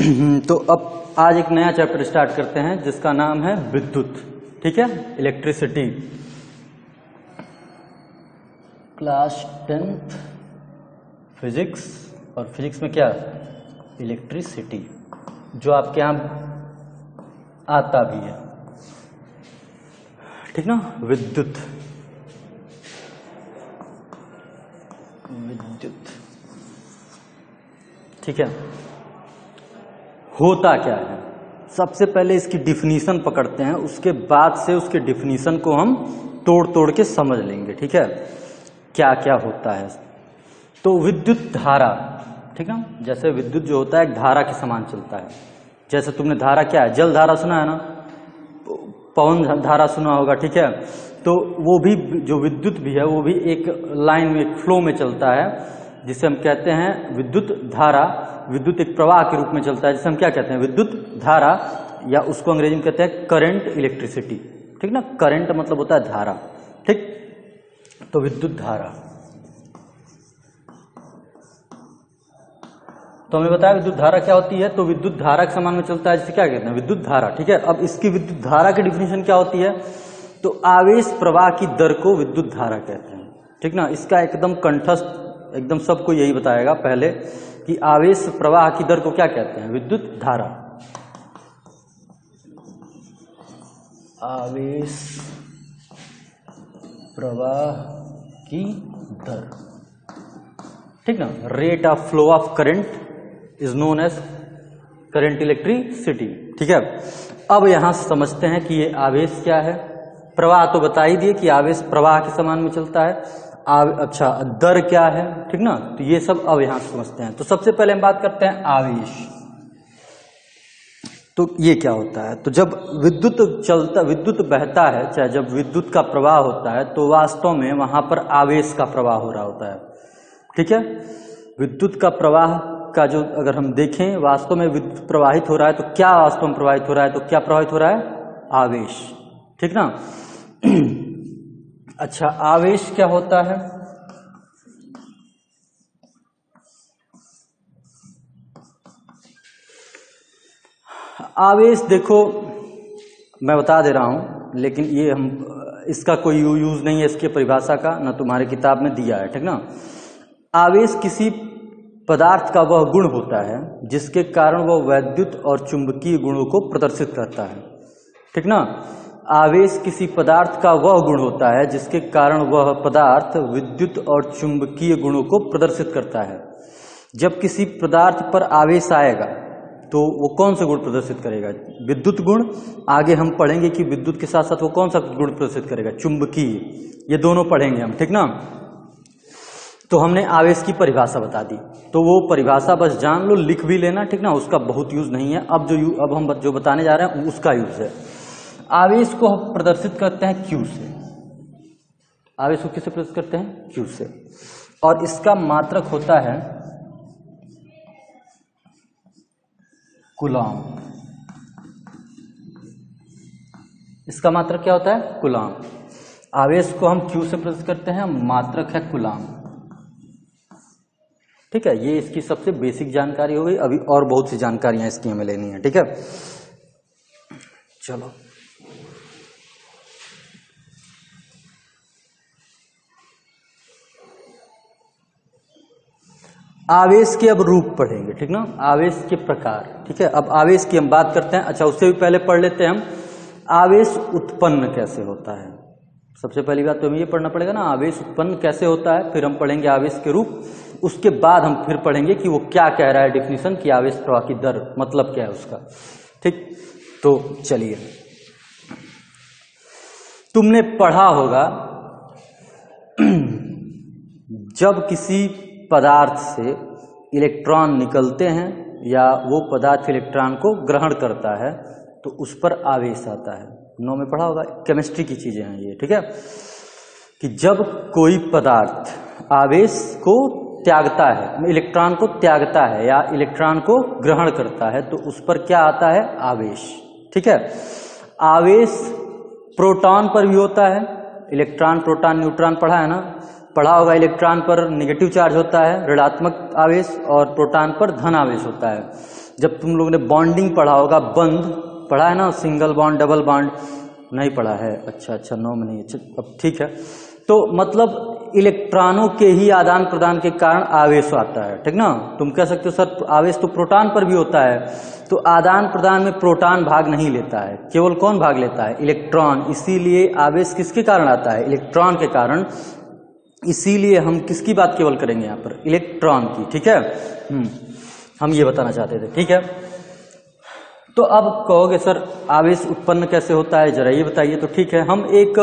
तो अब आज एक नया चैप्टर स्टार्ट करते हैं जिसका नाम है विद्युत। ठीक है, इलेक्ट्रिसिटी। क्लास 10th फिजिक्स, और फिजिक्स में क्या, इलेक्ट्रिसिटी, जो आपके यहाँ आता भी है। ठीक ना, विद्युत। विद्युत, ठीक है। होता क्या है, सबसे पहले इसकी डिफिनीशन पकड़ते हैं, उसके बाद से उसके डिफिनीशन को हम तोड़ तोड़ के समझ लेंगे। ठीक है, क्या क्या होता है। तो विद्युत धारा, ठीक है, जैसे विद्युत जो होता है एक धारा के समान चलता है। जैसे तुमने धारा क्या है, जल धारा सुना है ना, पवन धारा सुना होगा। ठीक है, तो वो भी जो विद्युत भी है वो भी एक लाइन में, एक फ्लो में चलता है, जिसे हम कहते हैं विद्युत धारा। विद्युत एक प्रवाह के रूप में चलता है, जिसे हम क्या कहते हैं, विद्युत धारा, या उसको अंग्रेजी में कहते हैं करंट, इलेक्ट्रिसिटी। ठीक ना, करंट मतलब होता है धारा। ठीक, तो विद्युत धारा, तो हमने बताया विद्युत धारा क्या होती है। तो विद्युत धारा के समान में चलता है, जिसे क्या कहते हैं, विद्युत धारा। ठीक है, अब इसकी विद्युत धारा की डिफिनेशन क्या होती है, तो आवेश प्रवाह की दर को विद्युत धारा कहते हैं। ठीक ना, इसका एकदम कंठस्थ, एकदम सबको यही बताएगा पहले कि आवेश प्रवाह की दर को क्या कहते हैं, विद्युत धारा। आवेश प्रवाह की दर, ठीक ना, rate of flow of current is known as current electricity. ठीक है, अब यहां समझते हैं कि ये आवेश क्या है। प्रवाह तो बता ही दिए कि आवेश प्रवाह के समान में चलता है। अच्छा, दर क्या है, ठीक ना, तो ये सब अब यहां समझते हैं। तो सबसे पहले हम बात करते हैं आवेश। तो ये क्या होता है, तो जब विद्युत चलता, विद्युत बहता है, चाहे जब विद्युत का प्रवाह होता है, तो वास्तव में वहां पर आवेश का प्रवाह हो रहा होता है। ठीक है, विद्युत का प्रवाह का जो अगर हम देखें, वास्तव में विद्युत प्रवाहित हो रहा है, तो क्या वास्तव में प्रवाहित हो रहा है, तो क्या प्रवाहित हो रहा है, आवेश। ठीक ना। अच्छा, आवेश क्या होता है, आवेश देखो मैं बता दे रहा हूं, लेकिन ये हम इसका कोई यूज नहीं है, इसके परिभाषा का ना तुम्हारे किताब में दिया है। ठीक ना, आवेश किसी पदार्थ का वह गुण होता है जिसके कारण वह वैद्युत और चुंबकीय गुणों को प्रदर्शित करता है। ठीक ना, आवेश किसी पदार्थ का वह गुण होता है जिसके कारण वह पदार्थ विद्युत और चुंबकीय गुणों को प्रदर्शित करता है। जब किसी पदार्थ पर आवेश आएगा तो वो कौन से गुण प्रदर्शित करेगा, विद्युत गुण। आगे हम पढ़ेंगे कि विद्युत के साथ साथ वो कौन सा गुण प्रदर्शित करेगा, चुंबकीय। ये दोनों पढ़ेंगे हम। ठीक ना, तो हमने आवेश की परिभाषा बता दी, तो वो परिभाषा बस जान लो, लिख भी लेना। ठीक ना, उसका बहुत यूज नहीं है। अब हम जो बताने जा रहे हैं उसका यूज है। आवेश को हम प्रदर्शित करते हैं Q से। आवेश को किससे प्रदर्शित करते हैं, Q से, और इसका मात्रक होता है कूलॉम। इसका मात्रक क्या होता है, कूलॉम। आवेश को हम Q से प्रदर्शित करते हैं, मात्रक है कूलॉम। ठीक है, ये इसकी सबसे बेसिक जानकारी हो गई। अभी और बहुत सी जानकारियां इसकी हमें लेनी है। ठीक है, चलो आवेश के अब रूप पढ़ेंगे। ठीक ना, आवेश के प्रकार। ठीक है, अब आवेश की हम बात करते हैं। अच्छा, उससे भी पहले पढ़ लेते हैं हम आवेश उत्पन्न कैसे होता है। सबसे पहली बात तो हमें ये पढ़ना पड़ेगा ना, आवेश उत्पन्न कैसे होता है, फिर हम पढ़ेंगे आवेश के रूप। उसके बाद हम फिर पढ़ेंगे कि वो क्या कह रहा है डिफिनीशन, कि आवेश प्रवाह की दर मतलब क्या है उसका। ठीक, तो चलिए, तुमने पढ़ा होगा जब किसी पदार्थ से इलेक्ट्रॉन निकलते हैं या वो पदार्थ इलेक्ट्रॉन को ग्रहण करता है तो उस पर आवेश आता है। 9 में पढ़ा होगा, केमिस्ट्री की चीजें हैं ये। ठीक है, कि जब कोई पदार्थ आवेश को त्यागता है, इलेक्ट्रॉन को त्यागता है या इलेक्ट्रॉन को ग्रहण करता है, तो उस पर क्या आता है, आवेश। ठीक है, आवेश प्रोटॉन पर भी होता है। इलेक्ट्रॉन, प्रोटॉन, न्यूट्रॉन पढ़ा है ना, पढ़ा होगा इलेक्ट्रॉन पर नेगेटिव चार्ज होता है, ऋणात्मक आवेश, और प्रोटॉन पर धन आवेश होता है। जब तुम लोगों ने बॉन्डिंग पढ़ा होगा, बंध पढ़ा है ना, सिंगल बॉन्ड डबल बॉन्ड नहीं पढ़ा है, अच्छा 9 में नहीं, अच्छा अब ठीक है। तो मतलब इलेक्ट्रॉनों के ही आदान प्रदान के कारण आवेश आता है, ठीक ना। तुम कह सकते हो सर आवेश तो प्रोटॉन पर भी होता है, तो आदान प्रदान में प्रोटॉन भाग नहीं लेता है, केवल कौन भाग लेता है, इलेक्ट्रॉन। इसीलिए आवेश किसके कारण आता है, इलेक्ट्रॉन के कारण। इसीलिए हम किसकी बात केवल करेंगे यहाँ पर, इलेक्ट्रॉन की, ठीक है। हम ये बताना चाहते थे, ठीक है। तो अब कहोगे सर आवेश उत्पन्न कैसे होता है, जरा ये बताइए। तो ठीक है, हम एक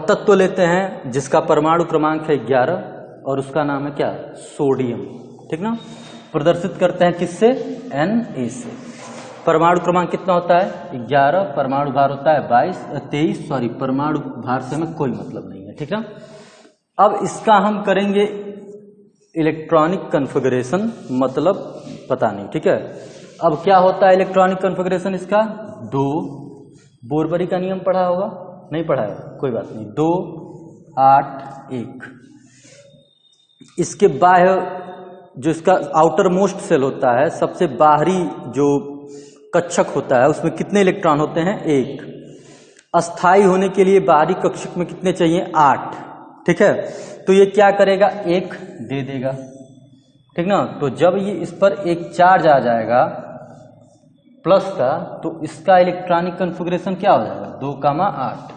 तत्व लेते हैं जिसका परमाणु क्रमांक है 11 और उसका नाम है क्या, सोडियम, ठीक ना। प्रदर्शित करते हैं किससे, Na से। परमाणु क्रमांक कितना होता है, 11, परमाणु भार होता है 23, परमाणु भार से हमें कोई मतलब नहीं है, ठीक ना। अब इसका हम करेंगे इलेक्ट्रॉनिक कन्फिगरेशन, मतलब पता नहीं, ठीक है। अब क्या होता है इलेक्ट्रॉनिक कन्फिगरेशन इसका, 2, बोरबरी का नियम पढ़ा होगा, नहीं पढ़ा है, कोई बात नहीं, 2, 8, 1। इसके बाह्य जो इसका आउटर मोस्ट सेल होता है, सबसे बाहरी जो कक्षक होता है, उसमें कितने इलेक्ट्रॉन होते हैं, 1। अस्थाई होने के लिए बाहरी कक्षक में कितने चाहिए, 8, ठीक है। तो ये क्या करेगा, 1 दे देगा, ठीक ना। तो जब ये इस पर एक चार्ज आ जाएगा प्लस का, तो इसका इलेक्ट्रॉनिक कन्फिगरेशन क्या हो जाएगा, 2,8।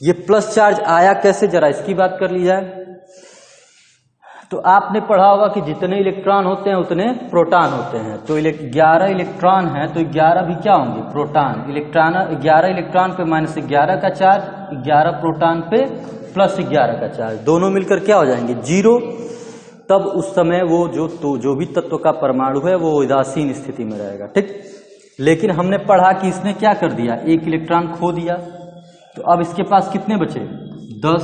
ये प्लस चार्ज आया कैसे, जरा इसकी बात कर ली जाए। तो आपने पढ़ा होगा कि जितने इलेक्ट्रॉन होते हैं उतने प्रोटॉन होते हैं। तो 11 इलेक्ट्रॉन है, तो 11 भी क्या होंगे, प्रोटॉन। 11 इलेक्ट्रॉन पे -11 का चार्ज, 11 प्रोटॉन पे +11 का चार्ज, दोनों मिलकर क्या हो जाएंगे, 0। तब उस समय वो जो भी तत्व का परमाणु है वो उदासीन स्थिति में रहेगा, ठीक। लेकिन हमने पढ़ा कि इसने क्या कर दिया, 1 इलेक्ट्रॉन खो दिया, तो अब इसके पास कितने बचे, 10।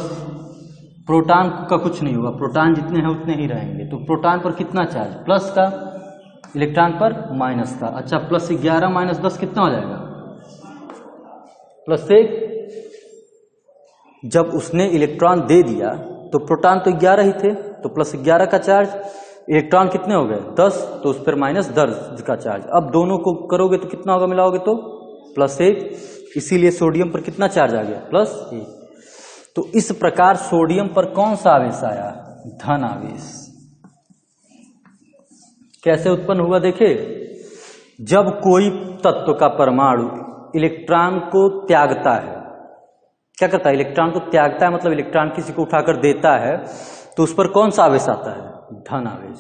प्रोटॉन का कुछ नहीं होगा, प्रोटॉन जितने हैं उतने ही रहेंगे। तो प्रोटॉन पर कितना चार्ज, प्लस का, इलेक्ट्रॉन पर माइनस का। अच्छा, +11 -10 कितना हो जाएगा, +1। जब उसने इलेक्ट्रॉन दे दिया तो प्रोटॉन तो 11 ही थे, तो +11 का चार्ज, इलेक्ट्रॉन कितने हो गए, 10, तो उस पर -10 का चार्ज। अब दोनों को करोगे तो कितना होगा, मिलाओगे तो +1। इसीलिए सोडियम पर कितना चार्ज आ गया, +1। तो इस प्रकार सोडियम पर कौन सा आवेश आया, धन आवेश। कैसे उत्पन्न हुआ, देखे। जब कोई तत्व का परमाणु इलेक्ट्रॉन को त्यागता है, क्या करता है, इलेक्ट्रॉन को त्यागता है, मतलब इलेक्ट्रॉन किसी को उठाकर देता है, तो उस पर कौन सा आवेश आता है, धन आवेश,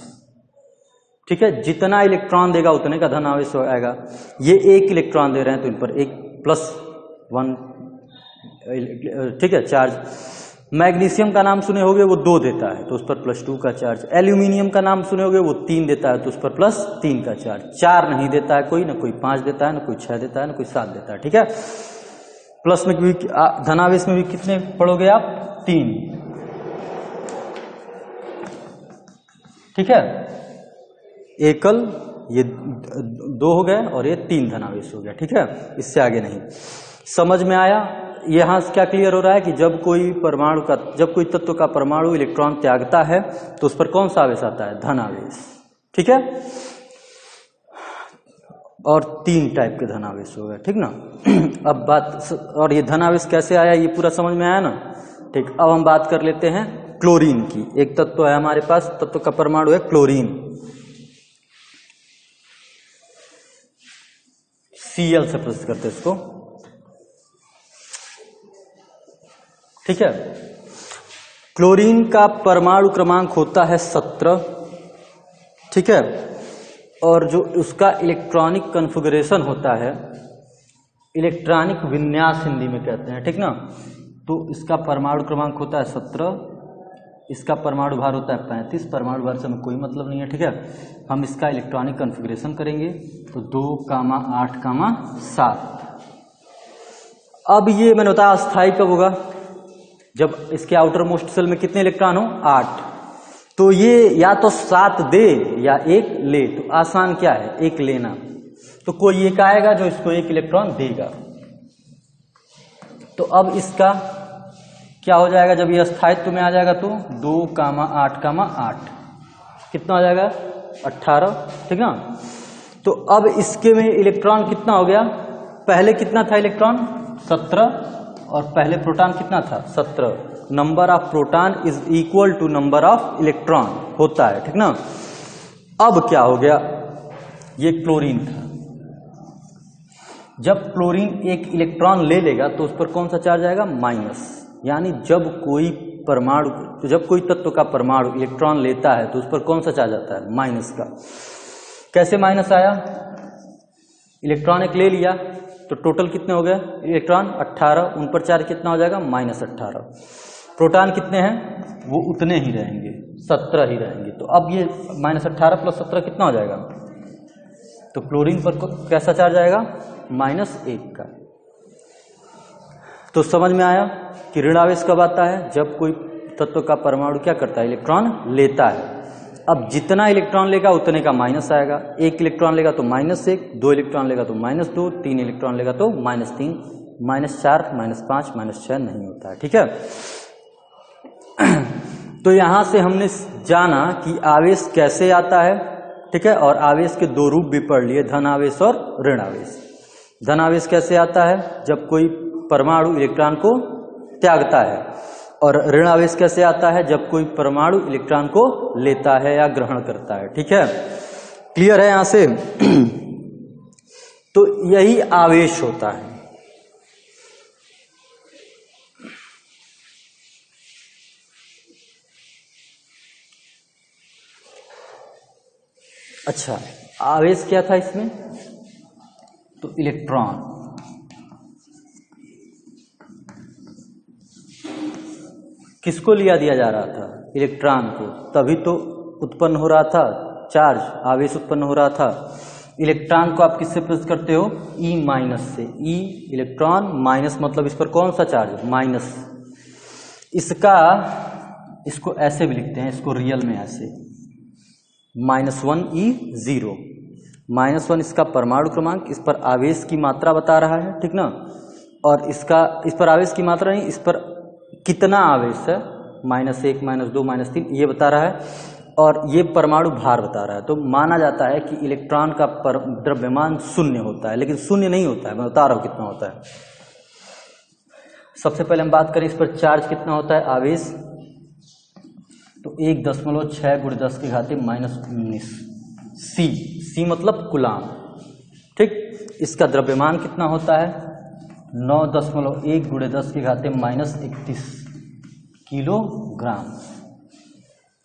ठीक है। जितना इलेक्ट्रॉन देगा उतने का धन आवेश आएगा। ये 1 इलेक्ट्रॉन दे रहे हैं तो इन पर 1 +1, ठीक है, चार्ज। मैग्नीशियम का नाम सुने होगे, वो 2 देता है, तो उस पर +2 का चार्ज। एल्यूमिनियम का नाम सुने होगे, वो 3 देता है, तो उस पर +3 का चार्ज। 4 नहीं देता है कोई, ना कोई 5 देता है, ना कोई 6 देता है, ना कोई 7 देता है, ठीक है। प्लस में भी धनावेश में भी कितने पढ़ोगे आप, 3, ठीक है। एकल ये 2 हो गए और ये 3 धनावेश हो गया, ठीक है। इससे आगे नहीं। समझ में आया। यहां से क्या क्लियर हो रहा है कि जब कोई तत्व का परमाणु इलेक्ट्रॉन त्यागता है तो उस पर कौन सा आवेश आता है, धन आवेश, ठीक है। और 3 टाइप के धनावेश हो गए, ठीक ना। अब बात, और ये धनावेश कैसे आया ये पूरा समझ में आया ना, ठीक। अब हम बात कर लेते हैं क्लोरीन की। एक तत्व है हमारे पास, तत्व का परमाणु है क्लोरीन, Cl से प्रस्तुत करते हैं इसको, ठीक है। क्लोरीन का परमाणु क्रमांक होता है 17, ठीक है। और जो उसका इलेक्ट्रॉनिक कन्फिगरेशन होता है, इलेक्ट्रॉनिक विन्यास हिंदी में कहते हैं, ठीक ना। तो इसका परमाणु क्रमांक होता है 17, इसका परमाणु भार होता है 35, परमाणु भार से हमें कोई मतलब नहीं है, ठीक है। हम इसका इलेक्ट्रॉनिक कन्फिगरेशन करेंगे, तो 2, 8, 7। अब ये मैंने बताया अस्थाई कब होगा, जब इसके आउटर मोस्ट सेल में कितने इलेक्ट्रॉन हो, 8। तो ये या तो 7 दे या 1 ले, तो आसान क्या है, 1 लेना। तो कोई एक आएगा जो इसको 1 इलेक्ट्रॉन देगा। तो अब इसका क्या हो जाएगा जब ये स्थायित्व में आ जाएगा तो 2, 8, 8 कितना हो जाएगा 18, ठीक ना। तो अब इसके में इलेक्ट्रॉन कितना हो गया, पहले कितना था इलेक्ट्रॉन 17 और पहले प्रोटॉन कितना था 17। Number of proton is equal to number of electron होता है, ठीक ना। अब क्या हो गया, ये क्लोरीन था, जब क्लोरीन एक इलेक्ट्रॉन ले लेगा तो उस पर कौन सा चार्ज आएगा माइनस, यानी जब कोई तत्व का परमाणु इलेक्ट्रॉन लेता है तो उस पर कौन सा चार्ज आता है माइनस का। कैसे माइनस आया, इलेक्ट्रॉन एक ले लिया तो टोटल कितने हो गए इलेक्ट्रॉन 18, उन पर चार्ज कितना हो जाएगा -18। प्रोटॉन कितने हैं, वो उतने ही रहेंगे 17 ही रहेंगे। तो अब ये -18 + 17 कितना हो जाएगा, तो क्लोरीन पर कैसा चार्ज आएगा -1 का। तो समझ में आया कि ऋण आवेश कब आता है, जब कोई तत्व का परमाणु क्या करता है इलेक्ट्रॉन लेता है। अब जितना इलेक्ट्रॉन लेगा उतने का माइनस आएगा, 1 इलेक्ट्रॉन लेगा तो -1, 2 इलेक्ट्रॉन लेगा तो -2, 3 इलेक्ट्रॉन लेगा तो -3, -4, -5, -6 नहीं होता है, ठीक है। तो यहां से हमने जाना कि आवेश कैसे आता है, ठीक है, और आवेश के 2 रूप भी पढ़ लिए, धन आवेश और ऋण आवेश। धन आवेश कैसे आता है, जब कोई परमाणु इलेक्ट्रॉन को त्यागता है, और ऋण आवेश कैसे आता है, जब कोई परमाणु इलेक्ट्रॉन को लेता है या ग्रहण करता है, ठीक है। क्लियर है यहां से। तो यही आवेश होता है। अच्छा, आवेश क्या था इसमें, तो इलेक्ट्रॉन। किसको लिया दिया जा रहा था, इलेक्ट्रॉन को, तभी तो उत्पन्न हो रहा था चार्ज, आवेश उत्पन्न हो रहा था। इलेक्ट्रॉन को आप किससे प्रस्तुत करते हो, E- से। E इलेक्ट्रॉन माइनस मतलब इस पर कौन सा चार्ज माइनस। इसको ऐसे भी लिखते हैं, इसको रियल में ऐसे -1 E0। -1 इसका परमाणु क्रमांक, इस पर आवेश की मात्रा बता रहा है, ठीक ना। और इस पर आवेश की मात्रा नहीं, इस पर कितना आवेश है, -1, -2, -3 ये बता रहा है, और ये परमाणु भार बता रहा है। तो माना जाता है कि इलेक्ट्रॉन का द्रव्यमान 0 होता है, लेकिन 0 नहीं होता है, मैं बता रहा हूं कितना होता है। सबसे पहले हम बात करें इस पर चार्ज कितना होता है, आवेश, तो 1.6 × 10⁻⁻19 C मतलब कूलाम, ठीक। इसका द्रव्यमान कितना होता है 9.1 × 10⁻31 किलोग्राम,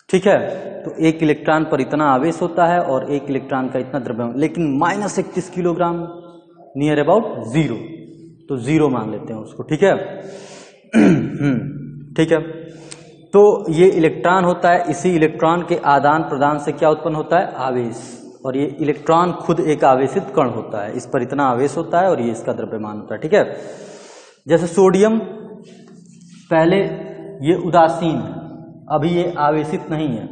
ठीक है। तो 1 इलेक्ट्रॉन पर इतना आवेश होता है और 1 इलेक्ट्रॉन का इतना द्रव्यमान, लेकिन -31 किलोग्राम नियर अबाउट 0, तो 0 मान लेते हैं उसको, ठीक है। ठीक है, तो ये इलेक्ट्रॉन होता है, इसी इलेक्ट्रॉन के आदान प्रदान से क्या उत्पन्न होता है आवेश, और ये इलेक्ट्रॉन खुद एक आवेशित कण होता है, इस पर इतना आवेश होता है और ये इसका द्रव्यमान होता है, ठीक है। जैसे सोडियम, पहले ये उदासीन है, अभी ये आवेशित नहीं है,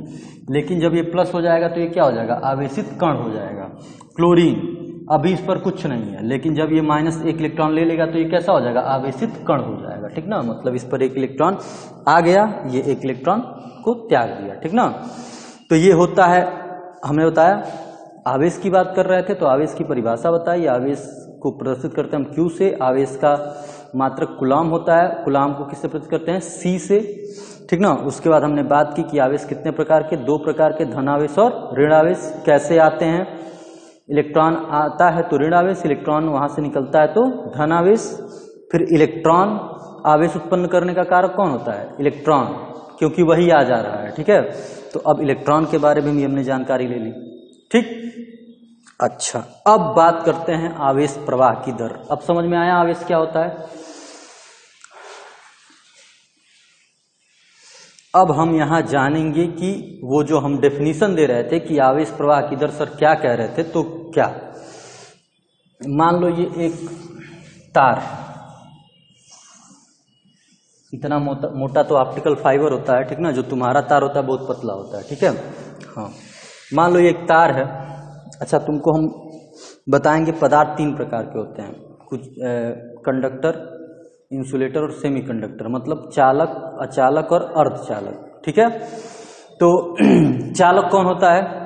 लेकिन जब ये प्लस हो जाएगा तो ये क्या हो जाएगा आवेशित कण हो जाएगा। क्लोरीन, अभी इस पर कुछ नहीं है, लेकिन जब ये -1 इलेक्ट्रॉन ले लेगा तो ये कैसा हो जाएगा आवेशित कण हो जाएगा, ठीक ना। मतलब इस पर 1 इलेक्ट्रॉन आ गया, ये 1 इलेक्ट्रॉन को त्याग दिया, ठीक ना। तो ये होता है, हमने बताया आवेश की बात कर रहे थे, तो आवेश की परिभाषा बताई, आवेश को प्रदर्शित करते हैं हम Q से, आवेश का मात्रक कूलाम होता है, कूलाम को किससे प्रदर्शित करते हैं C से, ठीक ना। उसके बाद हमने बात की कि आवेश कितने प्रकार के, 2 प्रकार के, धन आवेश और ऋण आवेश। कैसे आते हैं, इलेक्ट्रॉन आता है तो ऋण आवेश, इलेक्ट्रॉन वहां से निकलता है तो धन आवेश। फिर इलेक्ट्रॉन आवेश उत्पन्न करने का कारक कौन होता है इलेक्ट्रॉन, क्योंकि वही आ जा रहा है, ठीक है। तो अब इलेक्ट्रॉन के बारे में भी हमने जानकारी ले ली, ठीक। अच्छा, अब बात करते हैं आवेश प्रवाह की दर। अब समझ में आया आवेश क्या होता है। अब हम यहां जानेंगे कि वो जो हम डेफिनेशन दे रहे थे कि आवेश प्रवाह की दर सर क्या कह रहे थे, तो क्या, मान लो ये एक तार, इतना मोटा तो ऑप्टिकल फाइबर होता है, ठीक ना, जो तुम्हारा तार होता है बहुत पतला होता है, ठीक है। हाँ, मान लो ये एक तार है। अच्छा, तुमको हम बताएंगे पदार्थ 3 प्रकार के होते हैं, कुछ कंडक्टर, इंसुलेटर और सेमीकंडक्टर, मतलब चालक, अचालक और अर्धचालक। ठीक है, तो चालक कौन होता है?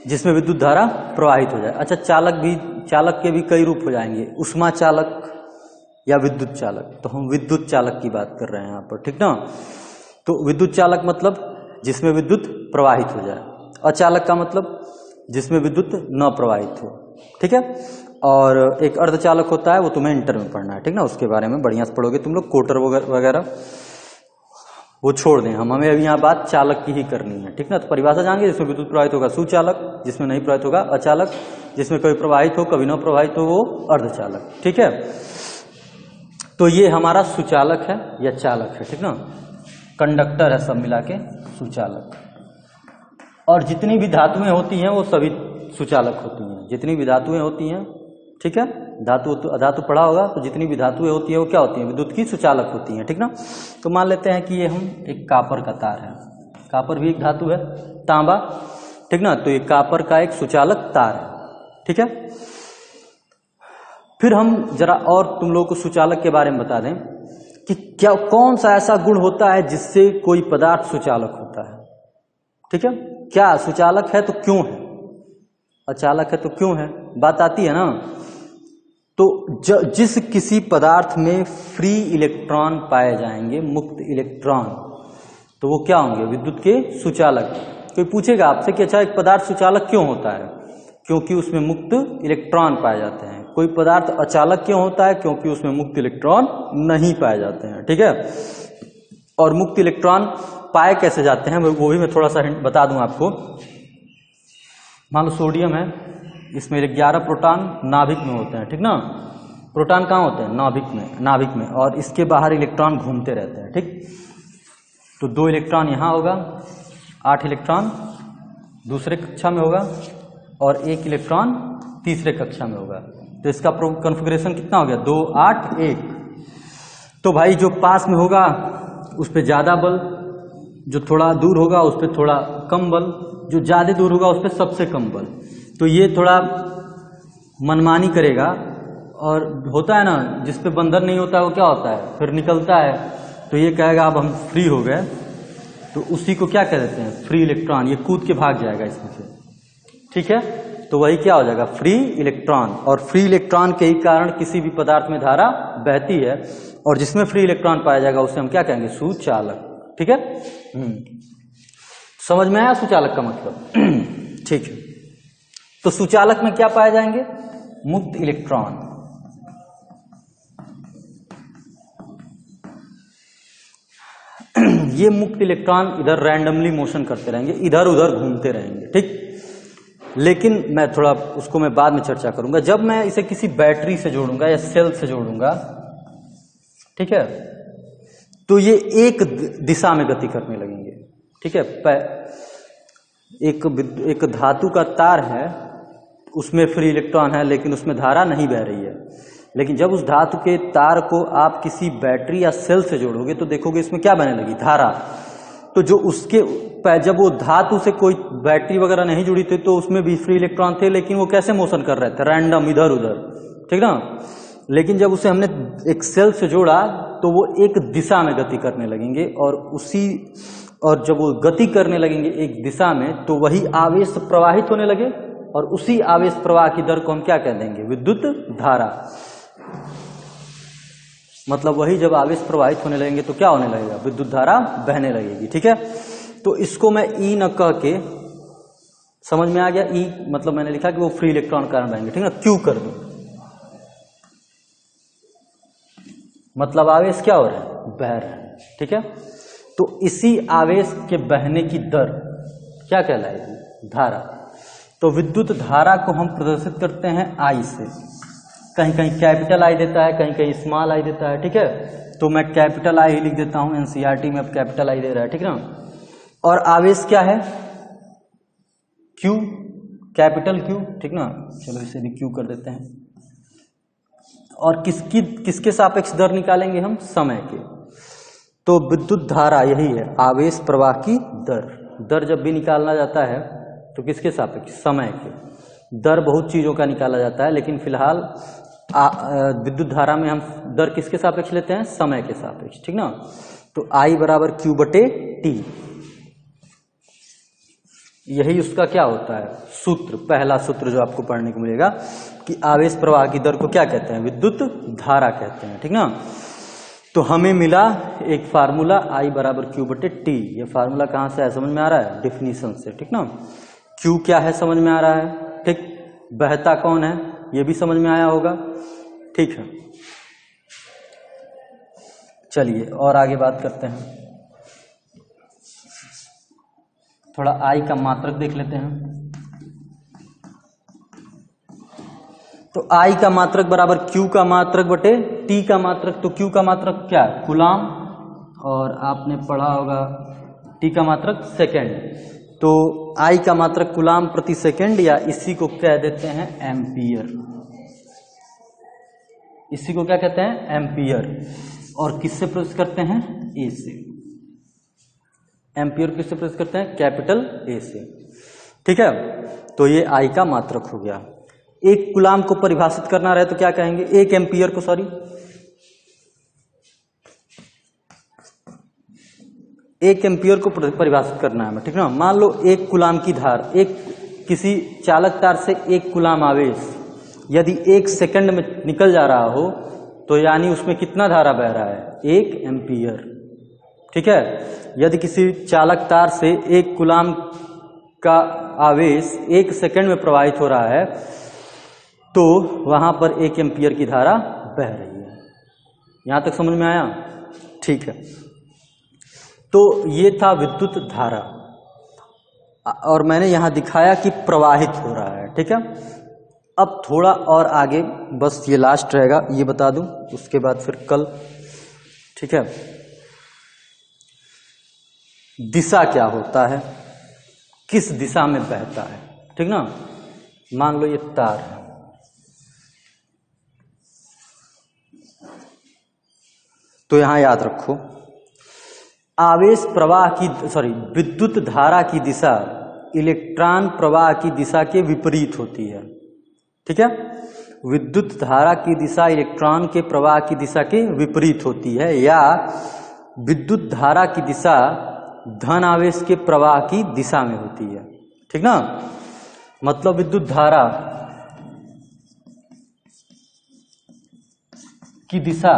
जिसमें विद्युत धारा प्रवाहित हो जाए। अच्छा, चालक के भी कई रूप हो जाएंगे, उष्मा चालक या विद्युत चालक। तो हम विद्युत चालक की बात कर रहे हैं यहाँ पर, ठीक ना। तो विद्युत चालक मतलब जिसमें विद्युत प्रवाहित हो जाए, अचालक का मतलब जिसमें विद्युत न प्रवाहित हो। ठीक है, और एक अर्धचालक होता है, वो तुम्हें इंटर में पढ़ना है, ठीक ना, उसके बारे में बढ़िया से पढ़ोगे तुम लोग, कोटर वगैरह वो छोड़ दें, हमें अभी यहाँ बात चालक की ही करनी है, ठीक ना। तो परिभाषा जानेंगे, जिसमें विद्युत प्रवाहित होगा सुचालक, जिसमें नहीं प्रवाहित होगा अचालक, जिसमें कभी प्रवाहित हो कभी न प्रवाहित हो वो अर्धचालक। ठीक है, तो ये हमारा सुचालक है या चालक है, ठीक ना, कंडक्टर है सब मिला के सुचालक। और जितनी भी धातुएं होती हैं वो सभी सुचालक होती हैं, जितनी भी धातुएं होती हैं, ठीक है, धातु पढ़ा होगा, तो जितनी भी धातुएं होती है वो क्या होती हैं? विद्युत की सुचालक होती हैं, ठीक ना। तो मान लेते हैं कि ये हम एक कापर का तार है, कापर भी एक धातु है, तांबा, ठीक ना, तो ये कापर का एक सुचालक तार है। ठीक है, फिर हम जरा और तुम लोगों को सुचालक के बारे में बता दें कि क्या कौन सा ऐसा गुण होता है जिससे कोई पदार्थ सुचालक होता है। ठीक है, क्या सुचालक है तो क्यों है, अचालक है तो क्यों है, बात आती है ना। तो जिस किसी पदार्थ में फ्री इलेक्ट्रॉन पाए जाएंगे, मुक्त इलेक्ट्रॉन, तो वो क्या होंगे? विद्युत के सुचालक। कोई पूछेगा आपसे कि अच्छा एक पदार्थ सुचालक क्यों होता है? क्योंकि उसमें मुक्त इलेक्ट्रॉन पाए जाते हैं। कोई पदार्थ अचालक क्यों होता है? क्योंकि उसमें मुक्त इलेक्ट्रॉन नहीं पाए जाते हैं। ठीक है, और मुक्त इलेक्ट्रॉन पाए कैसे जाते हैं वो भी मैं थोड़ा सा हिंट बता दूं आपको। मान लो सोडियम है, इसमें 11 प्रोटॉन नाभिक में होते हैं, ठीक ना। प्रोटॉन कहाँ होते हैं? नाभिक में, और इसके बाहर इलेक्ट्रॉन घूमते रहते हैं। ठीक, तो 2 इलेक्ट्रॉन यहाँ होगा, 8 इलेक्ट्रॉन दूसरे कक्षा में होगा और 1 इलेक्ट्रॉन तीसरे कक्षा में होगा। तो इसका कॉन्फ़िगरेशन कितना हो गया? 2 8 1। तो भाई जो पास में होगा उस पर ज़्यादा बल, जो थोड़ा दूर होगा उस पर थोड़ा कम बल, जो ज़्यादा दूर होगा उस पर सबसे कम बल। तो ये थोड़ा मनमानी करेगा, और होता है ना जिस पे बंधन नहीं होता है वो क्या होता है? फिर निकलता है। तो ये कहेगा अब हम फ्री हो गए, तो उसी को क्या कह देते हैं? Free electron. ये कूद के भाग जाएगा इसमें से, ठीक है। तो वही क्या हो जाएगा? Free electron. और फ्री इलेक्ट्रॉन के ही कारण किसी भी पदार्थ में धारा बहती है, और जिसमें फ्री इलेक्ट्रॉन पाया जाएगा उसे हम क्या कहेंगे? सुचालक। ठीक है, समझ में आया सुचालक का मतलब? ठीक है, तो सुचालक में क्या पाए जाएंगे? मुक्त इलेक्ट्रॉन। ये मुक्त इलेक्ट्रॉन इधर रैंडमली मोशन करते रहेंगे, इधर उधर घूमते रहेंगे। ठीक, लेकिन मैं थोड़ा उसको मैं बाद में चर्चा करूंगा, जब मैं इसे किसी बैटरी से जोड़ूंगा या सेल से जोड़ूंगा, ठीक है, तो ये एक दिशा में गति करने लगेंगे। ठीक है, एक धातु का तार है, उसमें फ्री इलेक्ट्रॉन है लेकिन उसमें धारा नहीं बह रही है। लेकिन जब उस धातु के तार को आप किसी बैटरी या सेल से जोड़ोगे तो देखोगे इसमें क्या बहने लगी? धारा। तो जो उसके जब वो धातु से कोई बैटरी वगैरह नहीं जुड़ी थी तो उसमें भी फ्री इलेक्ट्रॉन थे, लेकिन वो कैसे मोशन कर रहे थे? रैंडम, इधर उधर, ठीक ना। लेकिन जब उसे हमने एक सेल से जोड़ा तो वो एक दिशा में गति करने लगेंगे, और जब वो गति करने लगेंगे एक दिशा में तो वही आवेश प्रवाहित होने लगे, और उसी आवेश प्रवाह की दर को हम क्या कह देंगे? विद्युत धारा। मतलब वही जब आवेश प्रवाहित होने लगेंगे तो क्या होने लगेगा? विद्युत धारा बहने लगेगी। ठीक है, तो इसको मैं ई न कह के, समझ में आ गया? ई मतलब मैंने लिखा कि वो फ्री इलेक्ट्रॉन कारण बहेंगे, ठीक ना। क्यू कर दो, मतलब आवेश क्या हो रहा है? बह रहा है। ठीक है, तो इसी आवेश के बहने की दर क्या कहलाएगी? धारा। तो विद्युत धारा को हम प्रदर्शित करते हैं आई से। कहीं कहीं कैपिटल आई देता है, कहीं कहीं स्मॉल आई देता है। ठीक है, तो मैं कैपिटल आई ही लिख देता हूं, एनसीईआरटी में अब कैपिटल आई दे रहा है, ठीक ना। और आवेश क्या है? क्यू, कैपिटल क्यू, ठीक ना। चलो इसे भी क्यू कर देते हैं। और किसके सापेक्ष दर निकालेंगे हम? समय के। तो विद्युत धारा यही है, आवेश प्रवाह की दर। दर जब भी निकालना जाता है तो किसके सापेक्ष? समय के। दर बहुत चीजों का निकाला जाता है, लेकिन फिलहाल विद्युत धारा में हम दर किसके सापेक्ष लेते हैं? समय के सापेक्ष, ठीक ना। तो I बराबर Q बटे T, यही उसका क्या होता है? सूत्र, पहला सूत्र जो आपको पढ़ने को मिलेगा कि आवेश प्रवाह की दर को क्या कहते हैं? विद्युत धारा कहते हैं, ठीक ना। तो हमें मिला एक फार्मूला I बराबर Q बटे T। ये फार्मूला कहाँ से है? समझ में आ रहा है? डिफिनीशन से, ठीक ना। Q क्या है समझ में आ रहा है, ठीक। बहता कौन है ये भी समझ में आया होगा, ठीक है। चलिए और आगे बात करते हैं, थोड़ा I का मात्रक देख लेते हैं। तो I का मात्रक बराबर Q का मात्रक बटे T का मात्रक। तो Q का मात्रक क्या है? कूलाम, और आपने पढ़ा होगा T का मात्रक सेकेंड। तो I का मात्रक कूलाम प्रति सेकेंड, या इसी को कह देते हैं एम्पियर। इसी को क्या कहते हैं? एम्पियर। और किससे प्रस्तुत करते हैं? A से। एम्पियर किससे प्रस्तुत करते हैं? कैपिटल A से, ठीक है। तो ये I का मात्रक हो गया। एक कूलाम को परिभाषित करना रहे तो क्या कहेंगे? एक एम्पियर को, सॉरी, एक एम्पियर को परिभाषित करना है, ठीक ना। मान लो एक कूलाम की धार, एक किसी चालक तार से एक कूलाम आवेश यदि 1 सेकंड में निकल जा रहा हो तो यानी उसमें कितना धारा बह रहा है? 1 एम्पियर, ठीक है। यदि किसी चालक तार से एक कूलाम का आवेश 1 सेकंड में प्रवाहित हो रहा है तो वहां पर 1 एम्पियर की धारा बह रही है। यहां तक समझ में आया? ठीक है। तो ये था विद्युत धारा, और मैंने यहां दिखाया कि प्रवाहित हो रहा है, ठीक है। अब थोड़ा और आगे, बस ये लास्ट रहेगा, ये बता दूं, उसके बाद फिर कल, ठीक है। दिशा क्या होता है, किस दिशा में बहता है, ठीक ना। मान लो ये तार है, तो यहां याद रखो आवेश प्रवाह की, विद्युत धारा की दिशा इलेक्ट्रॉन प्रवाह की दिशा के विपरीत होती है, ठीक है। विद्युत धारा की दिशा इलेक्ट्रॉन के प्रवाह की दिशा के विपरीत होती है, या विद्युत धारा की दिशा धन आवेश के प्रवाह की दिशा में होती है, ठीक ना। मतलब विद्युत धारा की दिशा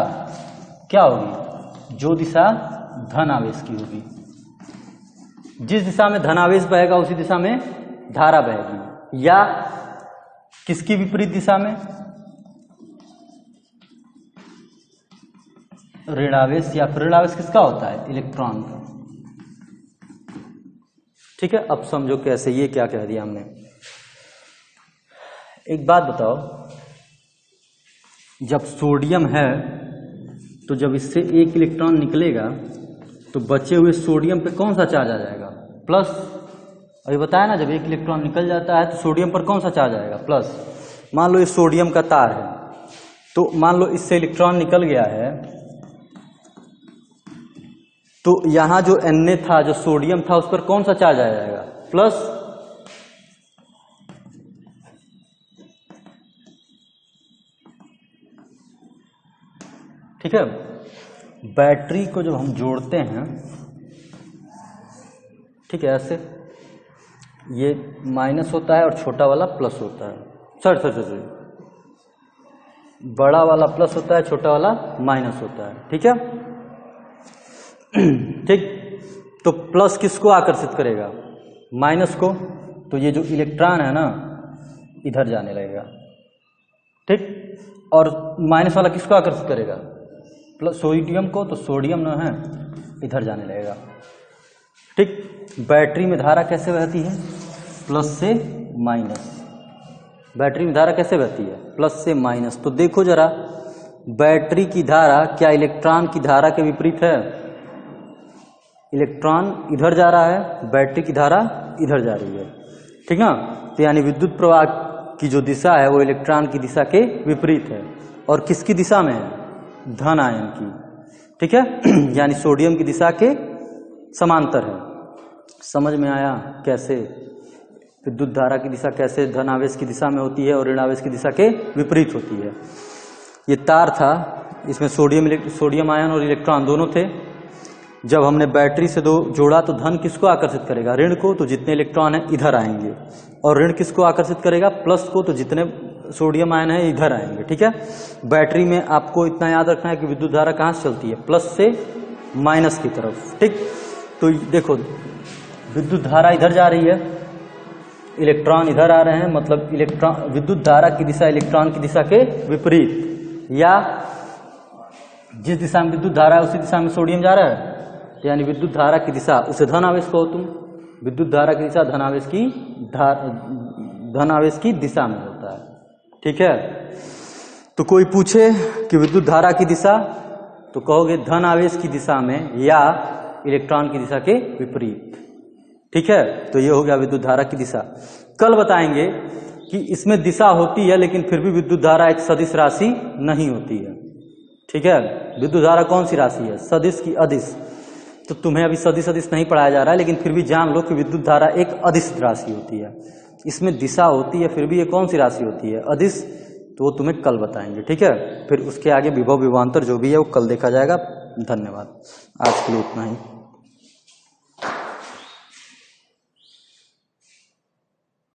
क्या होगी? जो दिशा धन आवेश की होगी। जिस दिशा में धन आवेश बहेगा उसी दिशा में धारा बहेगी, या किसकी विपरीत दिशा में? ऋणावेश, या ऋणावेश किसका होता है? इलेक्ट्रॉन का, ठीक है। अब समझो कैसे, ये क्या कह दिया हमने। एक बात बताओ, जब सोडियम है तो जब इससे 1 इलेक्ट्रॉन निकलेगा तो बचे हुए सोडियम पे कौन सा चार्ज आ जाएगा? प्लस। अभी बताया ना, जब 1 इलेक्ट्रॉन निकल जाता है तो सोडियम पर कौन सा चार्ज आएगा? प्लस। मान लो ये सोडियम का तार है, तो मान लो इससे इलेक्ट्रॉन निकल गया है, तो यहां जो Na था, जो सोडियम था, उस पर कौन सा चार्ज आ जाएगा? प्लस। ठीक है। बैटरी को जब हम जोड़ते हैं, ठीक है, ऐसे ये माइनस होता है और छोटा वाला प्लस होता है। सर बड़ा वाला प्लस होता है, छोटा वाला माइनस होता है, ठीक है। ठीक। तो प्लस किसको आकर्षित करेगा? माइनस को। तो ये जो इलेक्ट्रॉन है ना, इधर जाने लगेगा, ठीक। और माइनस वाला किसको आकर्षित करेगा? प्लस सोडियम को। तो सोडियम ना है, इधर जाने लगेगा, ठीक। बैटरी में धारा कैसे बहती है? प्लस से माइनस। बैटरी में धारा कैसे बहती है? प्लस से माइनस। तो देखो जरा, बैटरी की धारा क्या इलेक्ट्रॉन की धारा के विपरीत है? इलेक्ट्रॉन इधर जा रहा है, बैटरी की धारा इधर जा रही है, ठीक ना। तो यानी विद्युत प्रवाह की जो दिशा है वो इलेक्ट्रॉन की दिशा के विपरीत है, और किसकी दिशा में है? धन आयन की, ठीक है। यानी सोडियम की दिशा के समांतर है। समझ में आया कैसे विद्युत धारा की दिशा कैसे धन आवेश की दिशा में होती है और ऋण आवेश की दिशा के विपरीत होती है? ये तार था, इसमें सोडियम आयन और इलेक्ट्रॉन दोनों थे। जब हमने बैटरी से दो जोड़ा तो धन किसको आकर्षित करेगा? ऋण को। तो जितने इलेक्ट्रॉन हैं इधर आएंगे, और ऋण किसको आकर्षित करेगा? प्लस को। तो जितने सोडियम आयन है इधर आएंगे। ठीक है, बैटरी में आपको इतना याद रखना है कि विद्युत धारा कहाँ से चलती है? प्लस से माइनस की तरफ। ठीक, तो देखो विद्युत धारा इधर जा रही है, इलेक्ट्रॉन इधर आ रहे हैं, मतलब इलेक्ट्रॉन विद्युत धारा की दिशा इलेक्ट्रॉन की दिशा के विपरीत, या जिस दिशा में विद्युत धारा है उसी दिशा में सोडियम जा रहा है, यानी विद्युत धारा की दिशा, उसे धन आवेश कहो तुम। विद्युत धारा की दिशा धन आवेश की दिशा में होता है। ठीक है, तो कोई पूछे कि विद्युत धारा की दिशा, तो कहोगे धन आवेश की दिशा में या इलेक्ट्रॉन की दिशा के विपरीत। ठीक है, तो ये हो गया विद्युत धारा की दिशा। कल बताएंगे कि इसमें दिशा होती है लेकिन फिर भी विद्युत धारा एक सदिश राशि नहीं होती है। ठीक है, विद्युत धारा कौन सी राशि है? सदिश की अदिश। तो तुम्हें अभी सदिश अदिश नहीं पढ़ाया जा रहा है, लेकिन फिर भी जान लो कि विद्युत धारा एक अदिश राशि होती है। इसमें दिशा होती है, फिर भी ये कौन सी राशि होती है? अदिश। तो वो तुम्हें कल बताएंगे। ठीक है, फिर उसके आगे विभव विभवांतर जो भी है वो कल देखा जाएगा। धन्यवाद, आज के लिए इतना ही।